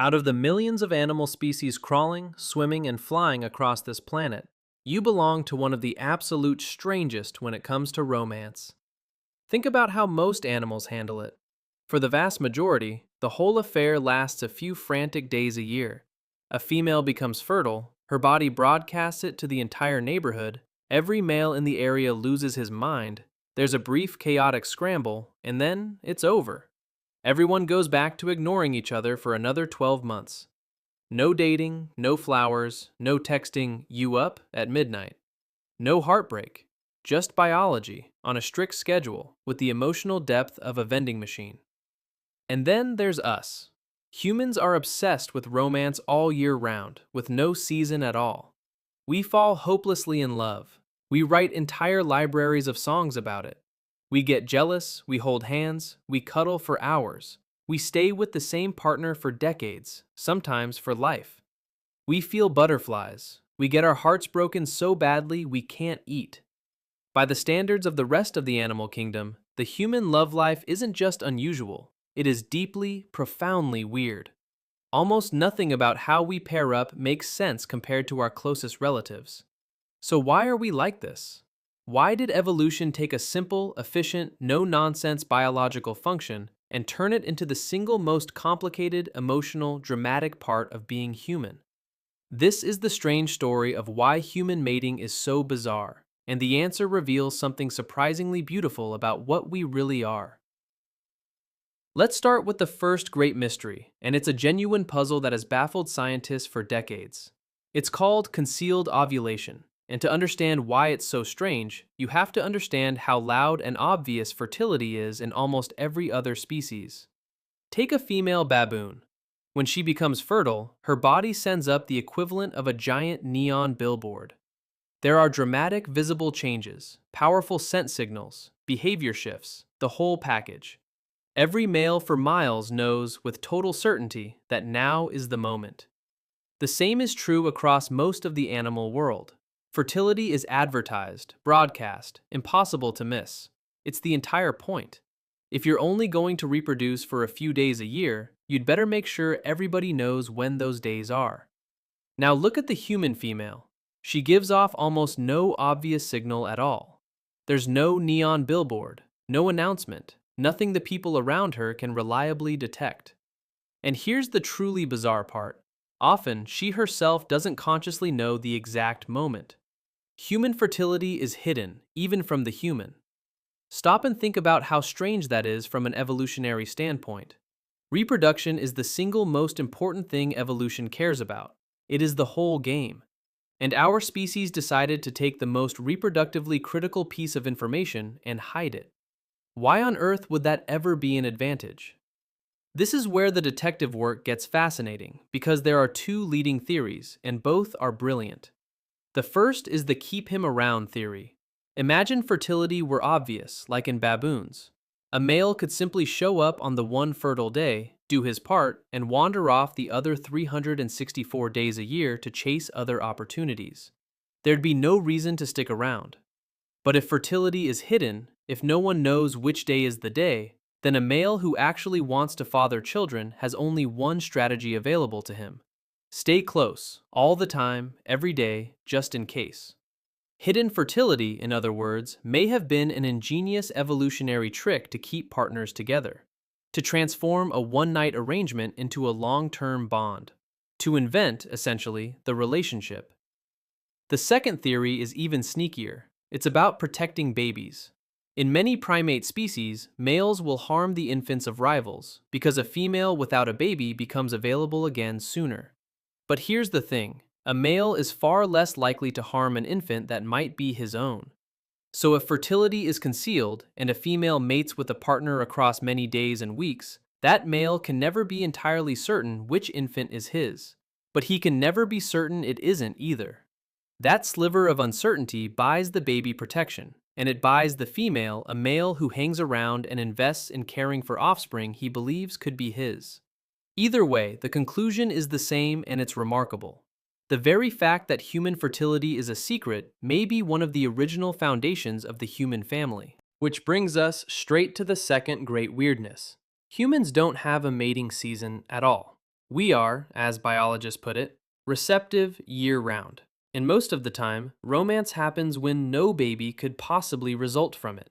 Out of the millions of animal species crawling, swimming, and flying across this planet, you belong to one of the absolute strangest when it comes to romance. Think about how most animals handle it. For the vast majority, the whole affair lasts a few frantic days a year. A female becomes fertile, her body broadcasts it to the entire neighborhood, every male in the area loses his mind, there's a brief chaotic scramble, and then it's over. Everyone goes back to ignoring each other for another 12 months. No dating, no flowers, no texting "you up" at midnight. No heartbreak, just biology on a strict schedule with the emotional depth of a vending machine. And then there's us. Humans are obsessed with romance all year round, with no season at all. We fall hopelessly in love. We write entire libraries of songs about it. We get jealous, we hold hands, we cuddle for hours. We stay with the same partner for decades, sometimes for life. We feel butterflies. We get our hearts broken so badly we can't eat. By the standards of the rest of the animal kingdom, the human love life isn't just unusual, it is deeply, profoundly weird. Almost nothing about how we pair up makes sense compared to our closest relatives. So why are we like this? Why did evolution take a simple, efficient, no-nonsense biological function and turn it into the single most complicated, emotional, dramatic part of being human? This is the strange story of why human mating is so bizarre, and the answer reveals something surprisingly beautiful about what we really are. Let's start with the first great mystery, and it's a genuine puzzle that has baffled scientists for decades. It's called concealed ovulation. And to understand why it's so strange, you have to understand how loud and obvious fertility is in almost every other species. Take a female baboon. When she becomes fertile, her body sends up the equivalent of a giant neon billboard. There are dramatic visible changes, powerful scent signals, behavior shifts, the whole package. Every male for miles knows with total certainty that now is the moment. The same is true across most of the animal world. Fertility is advertised, broadcast, impossible to miss. It's the entire point. If you're only going to reproduce for a few days a year, you'd better make sure everybody knows when those days are. Now look at the human female. She gives off almost no obvious signal at all. There's no neon billboard, no announcement, nothing the people around her can reliably detect. And here's the truly bizarre part. Often, she herself doesn't consciously know the exact moment. Human fertility is hidden, even from the human. Stop and think about how strange that is from an evolutionary standpoint. Reproduction is the single most important thing evolution cares about. It is the whole game. And our species decided to take the most reproductively critical piece of information and hide it. Why on earth would that ever be an advantage? This is where the detective work gets fascinating, because there are two leading theories, and both are brilliant. The first is the keep him around theory. Imagine fertility were obvious, like in baboons. A male could simply show up on the one fertile day, do his part, and wander off the other 364 days a year to chase other opportunities. There'd be no reason to stick around. But if fertility is hidden, if no one knows which day is the day, then a male who actually wants to father children has only one strategy available to him. Stay close, all the time, every day, just in case. Hidden fertility, in other words, may have been an ingenious evolutionary trick to keep partners together, to transform a one-night arrangement into a long-term bond, to invent, essentially, the relationship. The second theory is even sneakier. It's about protecting babies. In many primate species, males will harm the infants of rivals because a female without a baby becomes available again sooner. But here's the thing, a male is far less likely to harm an infant that might be his own. So if fertility is concealed and a female mates with a partner across many days and weeks, that male can never be entirely certain which infant is his. But he can never be certain it isn't either. That sliver of uncertainty buys the baby protection, and it buys the female a male who hangs around and invests in caring for offspring he believes could be his. Either way, the conclusion is the same, and it's remarkable. The very fact that human fertility is a secret may be one of the original foundations of the human family. Which brings us straight to the second great weirdness. Humans don't have a mating season at all. We are, as biologists put it, receptive year-round. And most of the time, romance happens when no baby could possibly result from it.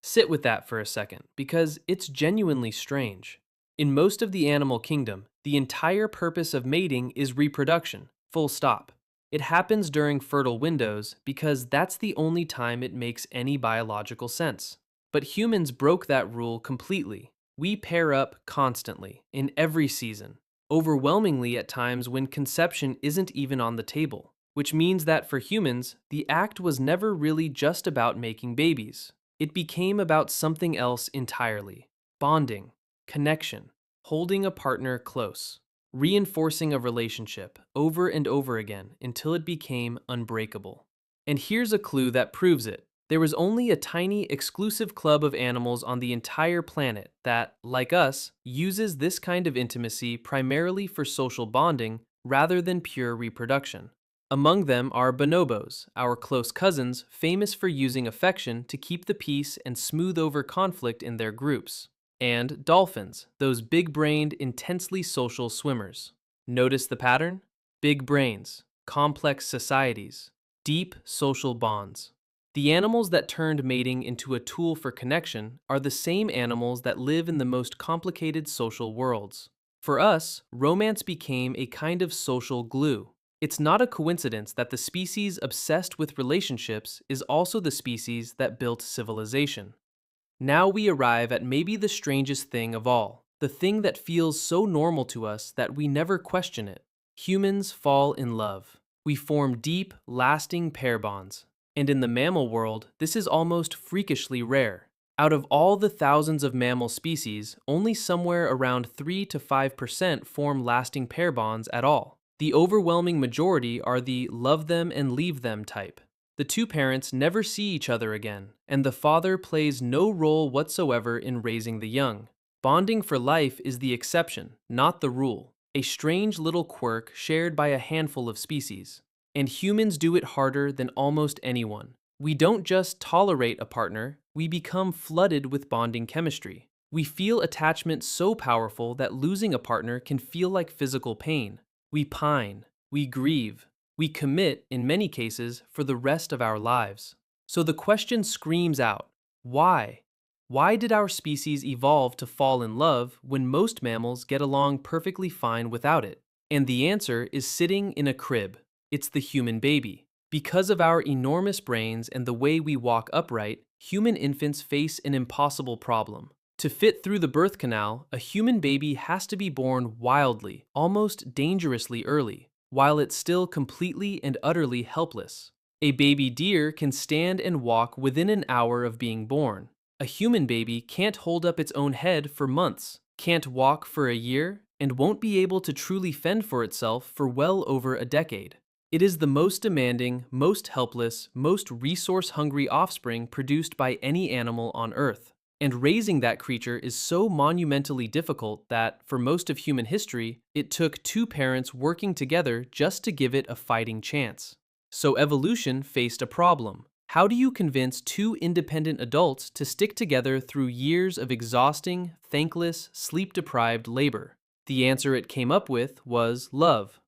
Sit with that for a second, because it's genuinely strange. In most of the animal kingdom, the entire purpose of mating is reproduction, full stop. It happens during fertile windows because that's the only time it makes any biological sense. But humans broke that rule completely. We pair up constantly, in every season, overwhelmingly at times when conception isn't even on the table, which means that for humans, the act was never really just about making babies. It became about something else entirely: bonding, connection, holding a partner close, reinforcing a relationship over and over again until it became unbreakable. And here's a clue that proves it. There was only a tiny, exclusive club of animals on the entire planet that, like us, uses this kind of intimacy primarily for social bonding rather than pure reproduction. Among them are bonobos, our close cousins famous for using affection to keep the peace and smooth over conflict in their groups, and dolphins, those big-brained, intensely social swimmers. Notice the pattern? Big brains, complex societies, deep social bonds. The animals that turned mating into a tool for connection are the same animals that live in the most complicated social worlds. For us, romance became a kind of social glue. It's not a coincidence that the species obsessed with relationships is also the species that built civilization. Now we arrive at maybe the strangest thing of all, the thing that feels so normal to us that we never question it. Humans fall in love. We form deep, lasting pair bonds. And in the mammal world, this is almost freakishly rare. Out of all the thousands of mammal species, only somewhere around 3 to 5% form lasting pair bonds at all. The overwhelming majority are the love them and leave them type. The two parents never see each other again, and the father plays no role whatsoever in raising the young. Bonding for life is the exception, not the rule, a strange little quirk shared by a handful of species. And humans do it harder than almost anyone. We don't just tolerate a partner, we become flooded with bonding chemistry. We feel attachment so powerful that losing a partner can feel like physical pain. We pine, we grieve, we commit, in many cases, for the rest of our lives. So the question screams out, why? Why did our species evolve to fall in love when most mammals get along perfectly fine without it? And the answer is sitting in a crib. It's the human baby. Because of our enormous brains and the way we walk upright, human infants face an impossible problem. To fit through the birth canal, a human baby has to be born wildly, almost dangerously early, while it's still completely and utterly helpless. A baby deer can stand and walk within an hour of being born. A human baby can't hold up its own head for months, can't walk for a year, and won't be able to truly fend for itself for well over a decade. It is the most demanding, most helpless, most resource-hungry offspring produced by any animal on Earth. And raising that creature is so monumentally difficult that, for most of human history, it took two parents working together just to give it a fighting chance. So evolution faced a problem. How do you convince two independent adults to stick together through years of exhausting, thankless, sleep-deprived labor? The answer it came up with was love.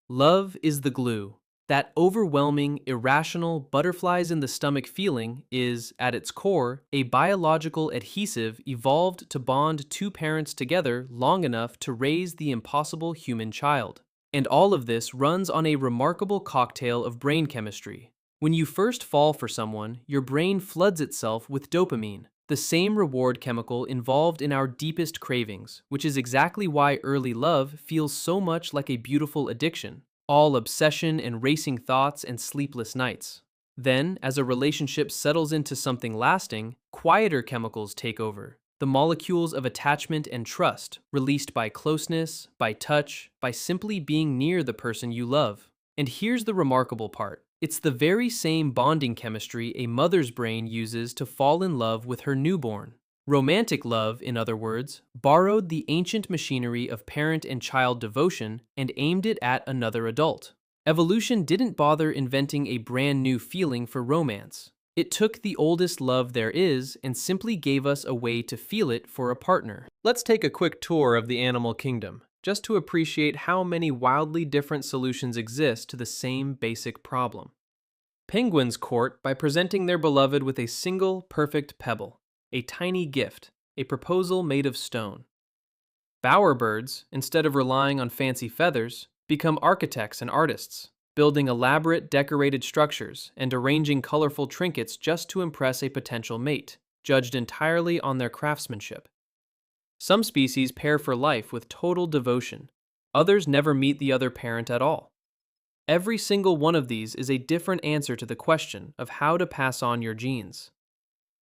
Love is the glue. That overwhelming, irrational, butterflies-in-the-stomach feeling is, at its core, a biological adhesive evolved to bond two parents together long enough to raise the impossible human child. And all of this runs on a remarkable cocktail of brain chemistry. When you first fall for someone, your brain floods itself with dopamine, the same reward chemical involved in our deepest cravings, which is exactly why early love feels so much like a beautiful addiction. All obsession and racing thoughts and sleepless nights. Then, as a relationship settles into something lasting, quieter chemicals take over. The molecules of attachment and trust, released by closeness, by touch, by simply being near the person you love. And here's the remarkable part. It's the very same bonding chemistry a mother's brain uses to fall in love with her newborn. Romantic love, in other words, borrowed the ancient machinery of parent and child devotion and aimed it at another adult. Evolution didn't bother inventing a brand new feeling for romance. It took the oldest love there is and simply gave us a way to feel it for a partner. Let's take a quick tour of the animal kingdom. just to appreciate how many wildly different solutions exist to the same basic problem. Penguins court by presenting their beloved with a single perfect pebble, a tiny gift, a proposal made of stone. Bowerbirds, instead of relying on fancy feathers, become architects and artists, building elaborate decorated structures and arranging colorful trinkets just to impress a potential mate, judged entirely on their craftsmanship. Some species pair for life with total devotion. Others never meet the other parent at all. Every single one of these is a different answer to the question of how to pass on your genes.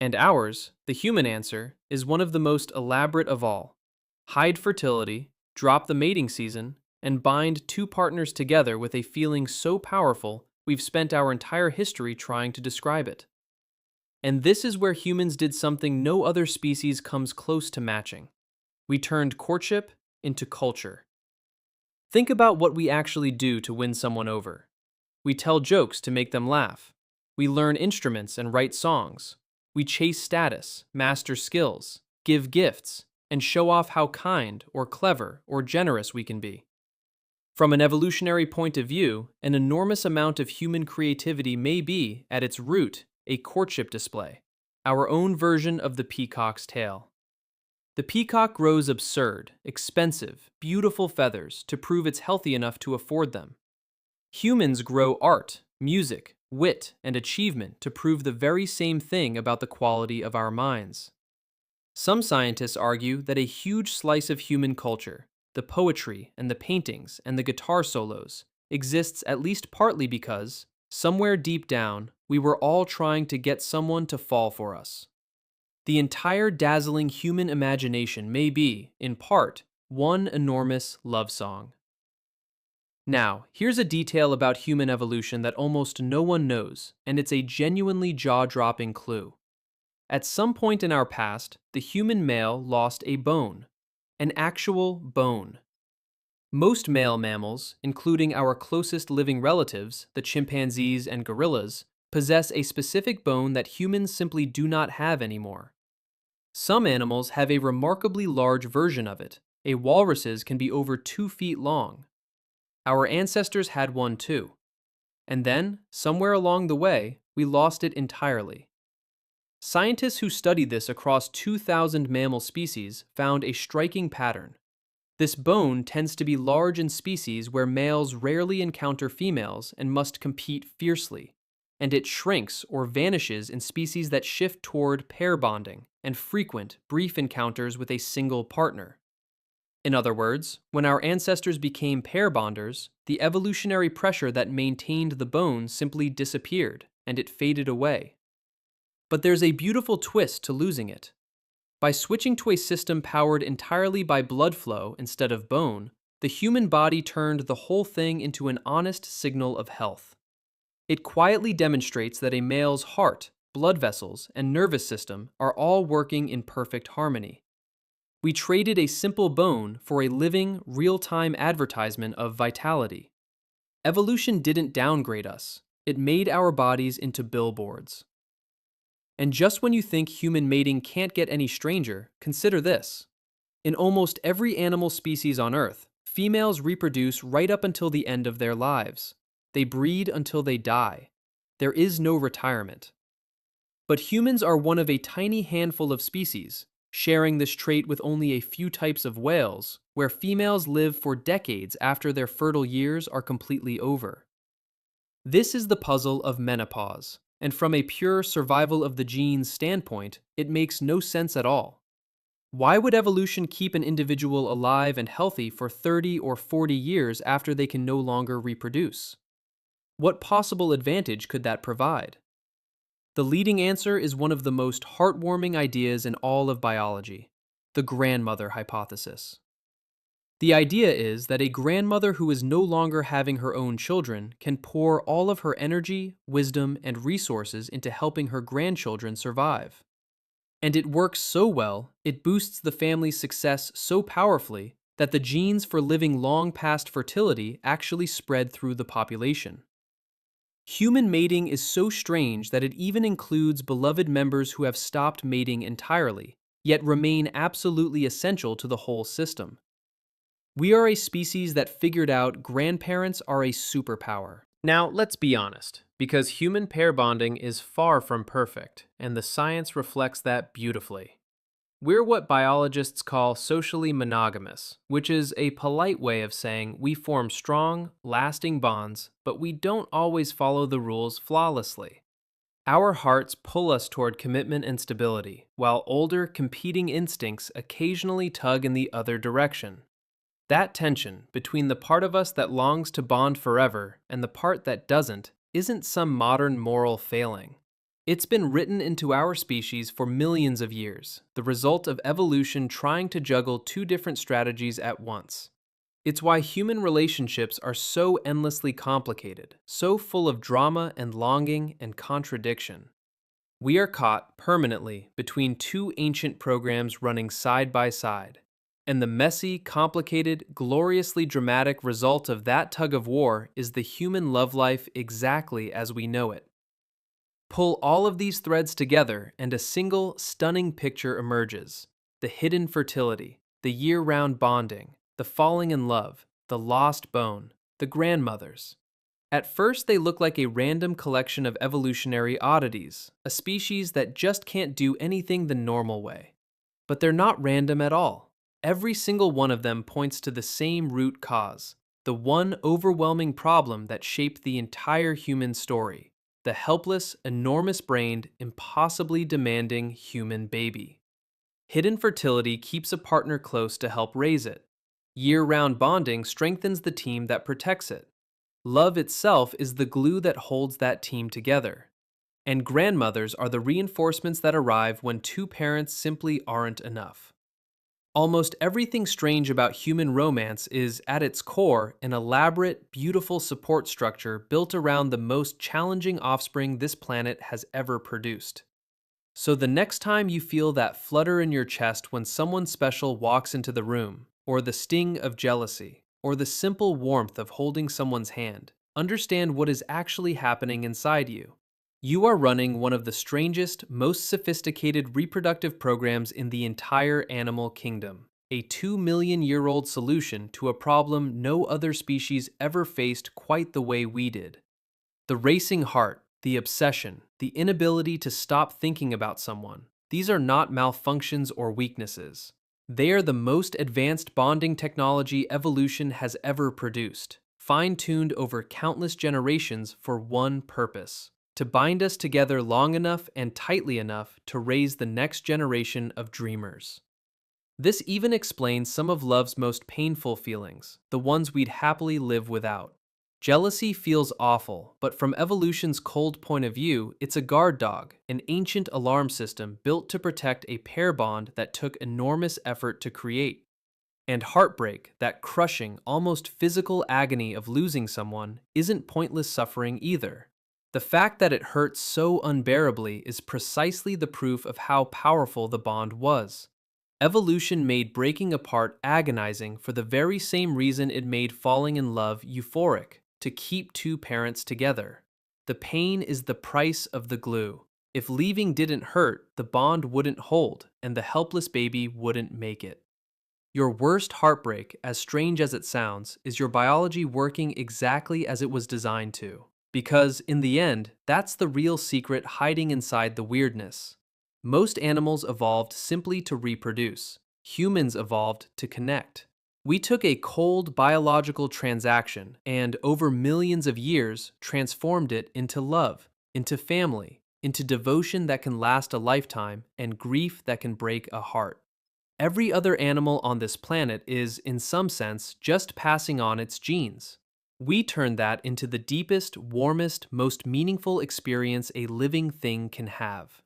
And ours, the human answer, is one of the most elaborate of all. Hide fertility, drop the mating season, and bind two partners together with a feeling so powerful we've spent our entire history trying to describe it. And this is where humans did something no other species comes close to matching. We turned courtship into culture. Think about what we actually do to win someone over. We tell jokes to make them laugh. We learn instruments and write songs. We chase status, master skills, give gifts, and show off how kind or clever or generous we can be. From an evolutionary point of view, an enormous amount of human creativity may be, at its root, a courtship display, our own version of the peacock's tail. The peacock grows absurd, expensive, beautiful feathers to prove it's healthy enough to afford them. Humans grow art, music, wit, and achievement to prove the very same thing about the quality of our minds. Some scientists argue that a huge slice of human culture, the poetry and the paintings and the guitar solos, exists at least partly because, somewhere deep down, we were all trying to get someone to fall for us. The entire dazzling human imagination may be, in part, one enormous love song. Now, here's a detail about human evolution that almost no one knows, and it's a genuinely jaw-dropping clue. At some point in our past, the human male lost a bone, an actual bone. Most male mammals, including our closest living relatives, the chimpanzees and gorillas, possess a specific bone that humans simply do not have anymore. Some animals have a remarkably large version of it. A walrus's can be over 2 feet long. Our ancestors had one too. And then, somewhere along the way, we lost it entirely. Scientists who studied this across 2,000 mammal species found a striking pattern. This bone tends to be large in species where males rarely encounter females and must compete fiercely, and it shrinks or vanishes in species that shift toward pair bonding and frequent, brief encounters with a single partner. In other words, when our ancestors became pair bonders, the evolutionary pressure that maintained the bone simply disappeared, and it faded away. But there's a beautiful twist to losing it. By switching to a system powered entirely by blood flow instead of bone, the human body turned the whole thing into an honest signal of health. It quietly demonstrates that a male's heart, blood vessels, and nervous system are all working in perfect harmony. We traded a simple bone for a living, real-time advertisement of vitality. Evolution didn't downgrade us. It made our bodies into billboards. And just when you think human mating can't get any stranger, consider this. In almost every animal species on Earth, females reproduce right up until the end of their lives. They breed until they die. There is no retirement. But humans are one of a tiny handful of species, sharing this trait with only a few types of whales, where females live for decades after their fertile years are completely over. This is the puzzle of menopause, and from a pure survival of the genes standpoint, it makes no sense at all. Why would evolution keep an individual alive and healthy for 30 or 40 years after they can no longer reproduce? What possible advantage could that provide? The leading answer is one of the most heartwarming ideas in all of biology, the grandmother hypothesis. The idea is that a grandmother who is no longer having her own children can pour all of her energy, wisdom, and resources into helping her grandchildren survive. And it works so well, it boosts the family's success so powerfully that the genes for living long past fertility actually spread through the population. Human mating is so strange that it even includes beloved members who have stopped mating entirely, yet remain absolutely essential to the whole system. We are a species that figured out grandparents are a superpower. Now, let's be honest, because human pair bonding is far from perfect, and the science reflects that beautifully. We're what biologists call socially monogamous, which is a polite way of saying we form strong, lasting bonds, but we don't always follow the rules flawlessly. Our hearts pull us toward commitment and stability, while older, competing instincts occasionally tug in the other direction. That tension between the part of us that longs to bond forever and the part that doesn't isn't some modern moral failing. It's been written into our species for millions of years, the result of evolution trying to juggle two different strategies at once. It's why human relationships are so endlessly complicated, so full of drama and longing and contradiction. We are caught permanently between two ancient programs running side by side. And the messy, complicated, gloriously dramatic result of that tug of war is the human love life exactly as we know it. Pull all of these threads together and a single, stunning picture emerges. The hidden fertility, the year-round bonding, the falling in love, the lost bone, the grandmothers. At first, they look like a random collection of evolutionary oddities, a species that just can't do anything the normal way. But they're not random at all. Every single one of them points to the same root cause, the one overwhelming problem that shaped the entire human story, the helpless, enormous-brained, impossibly demanding human baby. Hidden fertility keeps a partner close to help raise it. Year-round bonding strengthens the team that protects it. Love itself is the glue that holds that team together. And grandmothers are the reinforcements that arrive when two parents simply aren't enough. Almost everything strange about human romance is, at its core, an elaborate, beautiful support structure built around the most challenging offspring this planet has ever produced. So the next time you feel that flutter in your chest when someone special walks into the room, or the sting of jealousy, or the simple warmth of holding someone's hand, understand what is actually happening inside you. You are running one of the strangest, most sophisticated reproductive programs in the entire animal kingdom, a 2 million-year-old solution to a problem no other species ever faced quite the way we did. The racing heart, the obsession, the inability to stop thinking about someone, these are not malfunctions or weaknesses. They are the most advanced bonding technology evolution has ever produced, fine-tuned over countless generations for one purpose: to bind us together long enough and tightly enough to raise the next generation of dreamers. This even explains some of love's most painful feelings, the ones we'd happily live without. Jealousy feels awful, but from evolution's cold point of view, it's a guard dog, an ancient alarm system built to protect a pair bond that took enormous effort to create. And heartbreak, that crushing, almost physical agony of losing someone, isn't pointless suffering either. The fact that it hurts so unbearably is precisely the proof of how powerful the bond was. Evolution made breaking apart agonizing for the very same reason it made falling in love euphoric: to keep two parents together. The pain is the price of the glue. If leaving didn't hurt, the bond wouldn't hold, and the helpless baby wouldn't make it. Your worst heartbreak, as strange as it sounds, is your biology working exactly as it was designed to. Because, in the end, that's the real secret hiding inside the weirdness. Most animals evolved simply to reproduce. Humans evolved to connect. We took a cold biological transaction and, over millions of years, transformed it into love, into family, into devotion that can last a lifetime, and grief that can break a heart. Every other animal on this planet is, in some sense, just passing on its genes. We turned that into the deepest, warmest, most meaningful experience a living thing can have.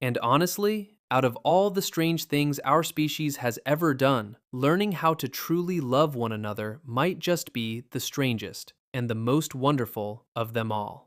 And honestly, out of all the strange things our species has ever done, learning how to truly love one another might just be the strangest and the most wonderful of them all.